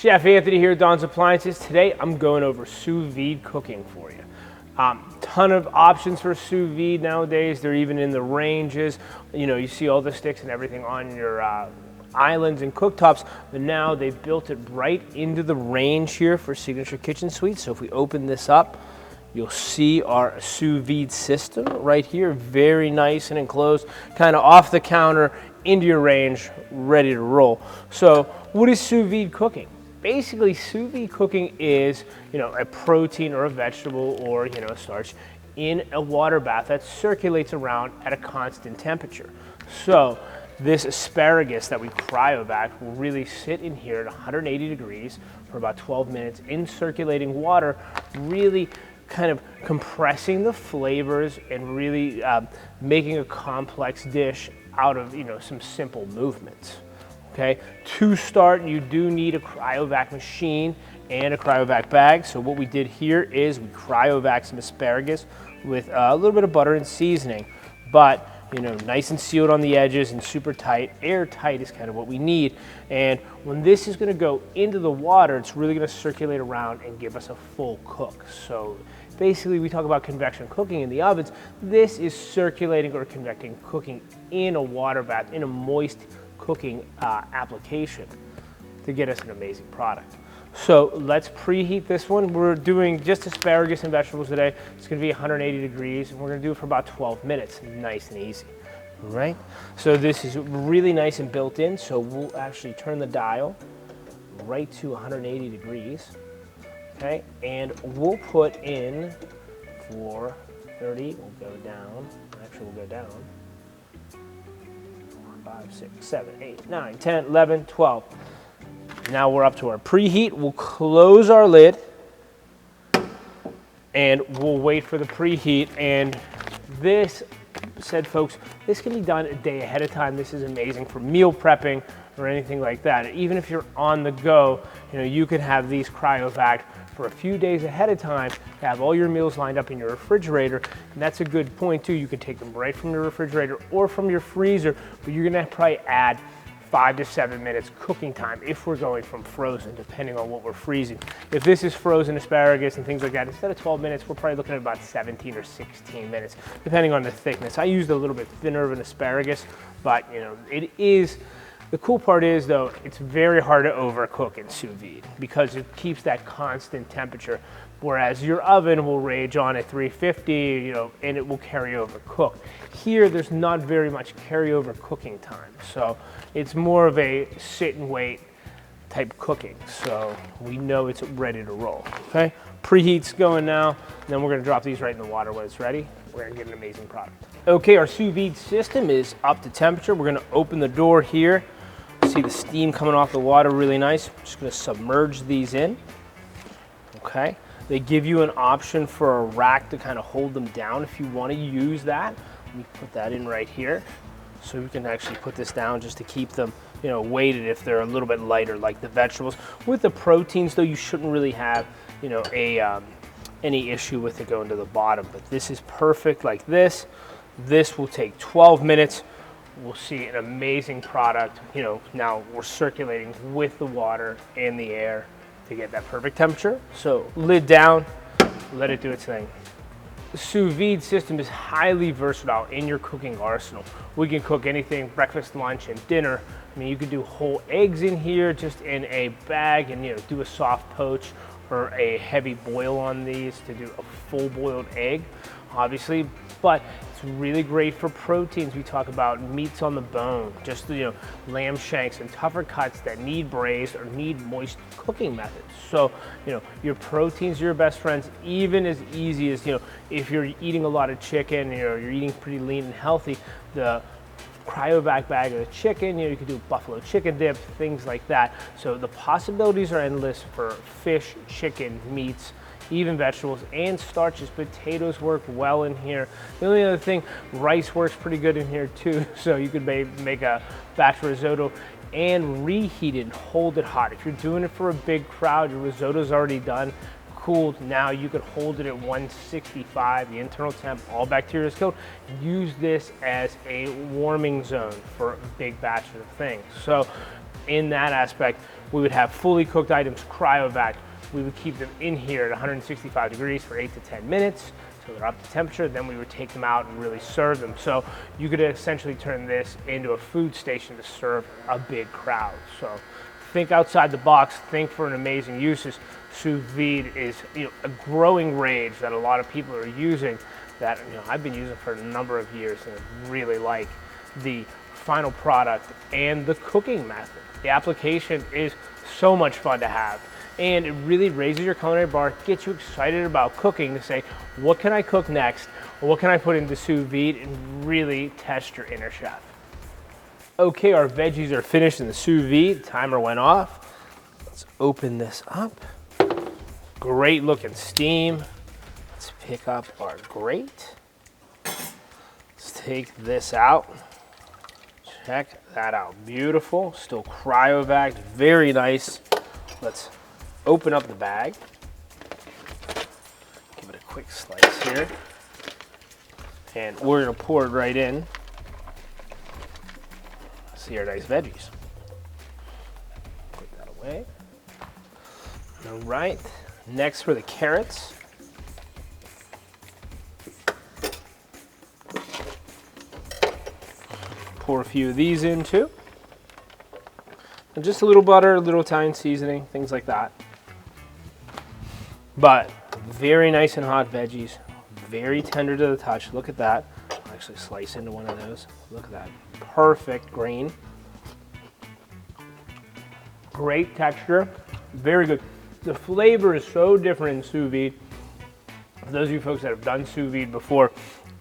Chef Anthony here at Don's Appliances. Today I'm going over sous vide cooking for you. Ton of options for sous vide nowadays. They're even in the ranges. You know, you see all the sticks and everything on your islands and cooktops, but now they've built it right into the range here for Signature Kitchen Suites. So if we open this up, you'll see our sous vide system right here. Very nice and enclosed, kind of off the counter, into your range, ready to roll. So what is sous vide cooking? Basically, sous vide cooking is, a protein or a vegetable or, a starch in a water bath that circulates around at a constant temperature. So this asparagus that we cryovac will really sit in here at 180 degrees for about 12 minutes in circulating water, really kind of compressing the flavors and really making a complex dish out of, some simple movements. Okay, to start, you do need a cryovac machine and a cryovac bag. So what we did here is we cryovac some asparagus with a little bit of butter and seasoning, but nice and sealed on the edges and super tight. Airtight is kind of what we need. And when this is going to go into the water, it's really going to circulate around and give us a full cook. So basically, we talk about convection cooking in the ovens. This is circulating or convecting cooking in a water bath, in a moist cooking application to get us an amazing product. So let's preheat this one. We're doing just asparagus and vegetables today. It's going to be 180 degrees, and we're going to do it for about 12 minutes. Nice and easy. All right? So this is really nice and built in, so we'll actually turn the dial right to 180 degrees. Okay? And we'll put in for 30, we'll go down. Actually, we'll go down. 5, 6, 7, 8, 9, 10, 11, 12. Now we're up to our preheat. We'll close our lid and we'll wait for the preheat. And this, said folks, this can be done a day ahead of time. This is amazing for meal prepping or anything like that. Even if you're on the go, you can have these cryovac for a few days ahead of time to have all your meals lined up in your refrigerator. And that's a good point too. You can take them right from your refrigerator or from your freezer, but you're gonna probably add 5 to 7 minutes cooking time if we're going from frozen, depending on what we're freezing. If this is frozen asparagus and things like that, instead of 12 minutes, we're probably looking at about 17 or 16 minutes, depending on the thickness. I used a little bit thinner of an asparagus, but it is, the cool part is though, it's very hard to overcook in sous vide because it keeps that constant temperature, whereas your oven will rage on at 350, and it will carry over cook. Here, there's not very much carryover cooking time, so it's more of a sit and wait type cooking. So we know it's ready to roll. Okay, preheat's going now. And then we're going to drop these right in the water when it's ready. We're going to get an amazing product. Okay, our sous vide system is up to temperature. We're going to open the door here. See the steam coming off the water, really nice. I'm just going to submerge these in. Okay. They give you an option for a rack to kind of hold them down if you want to use that. Let me put that in right here. So we can actually put this down just to keep them, weighted if they're a little bit lighter like the vegetables. With the proteins though, you shouldn't really have, any issue with it going to the bottom. But this is perfect like this. This will take 12 minutes. We'll see an amazing product. Now we're circulating with the water and the air to get that perfect temperature. So lid down, let it do its thing. The sous vide system is highly versatile in your cooking arsenal. We can cook anything, breakfast, lunch, and dinner. I mean, you could do whole eggs in here just in a bag and do a soft poach or a heavy boil on these to do a full boiled egg, obviously. But it's really great for proteins. We talk about meats on the bone, just lamb shanks and tougher cuts that need braised or need moist cooking methods. So your proteins are your best friends, even as easy as if you're eating a lot of chicken, you're eating pretty lean and healthy, the cryovac bag of the chicken, you could do buffalo chicken dip, things like that. So the possibilities are endless for fish, chicken, meats, even vegetables and starches. Potatoes work well in here. The only other thing, rice works pretty good in here too. So you could make a batch risotto and reheat it and hold it hot. If you're doing it for a big crowd, your risotto's already done, cooled. Now you could hold it at 165, the internal temp, all bacteria is killed. Use this as a warming zone for big batches of things. So in that aspect, We would have fully cooked items cryovac. We would keep them in here at 165 degrees for 8 to 10 minutes until they're up to temperature. Then we would take them out and really serve them. So you could essentially turn this into a food station to serve a big crowd. So think outside the box, think for an amazing uses. Sous vide is a growing range that a lot of people are using that I've been using for a number of years, and I really like the final product and the cooking method. The application is so much fun to have, and it really raises your culinary bar, gets you excited about cooking to say, what can I cook next? Or what can I put into sous vide and really test your inner chef? Okay, our veggies are finished in the sous vide. Timer went off. Let's open this up. Great looking steam. Let's pick up our grate. Let's take this out. Check that out. Beautiful. Still cryovac. Very nice. Let's open up the bag. Give it a quick slice here. And we're going to pour it right in. See our nice veggies. Put that away. All right. Next for the carrots. Pour a few of these in too. And just a little butter, a little Italian seasoning, things like that. But very nice and hot veggies. Very tender to the touch. Look at that. I'll actually slice into one of those. Look at that. Perfect grain. Great texture. Very good. The flavor is so different in sous vide. For those of you folks that have done sous vide before,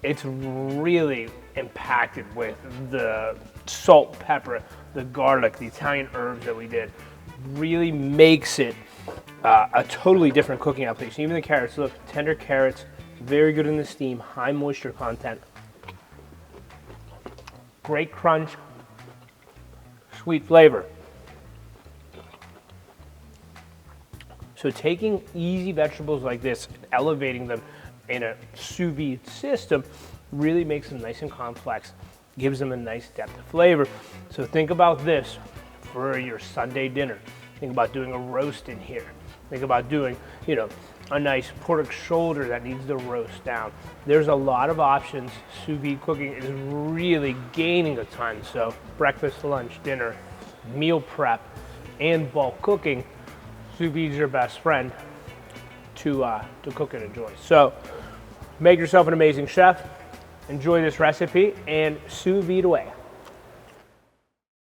it's really impacted with the salt, pepper, the garlic, the Italian herbs that we did. Really makes it a totally different cooking application. Even the carrots, look, tender carrots, very good in the steam, high moisture content. Great crunch, sweet flavor. So taking easy vegetables like this and elevating them in a sous vide system really makes them nice and complex, gives them a nice depth of flavor. So think about this for your Sunday dinner. Think about doing a roast in here. Think about doing, a nice pork shoulder that needs to roast down. There's a lot of options. Sous vide cooking is really gaining a ton. So breakfast, lunch, dinner, meal prep, and bulk cooking, sous vide is your best friend to cook and enjoy. So make yourself an amazing chef, enjoy this recipe, and sous vide away.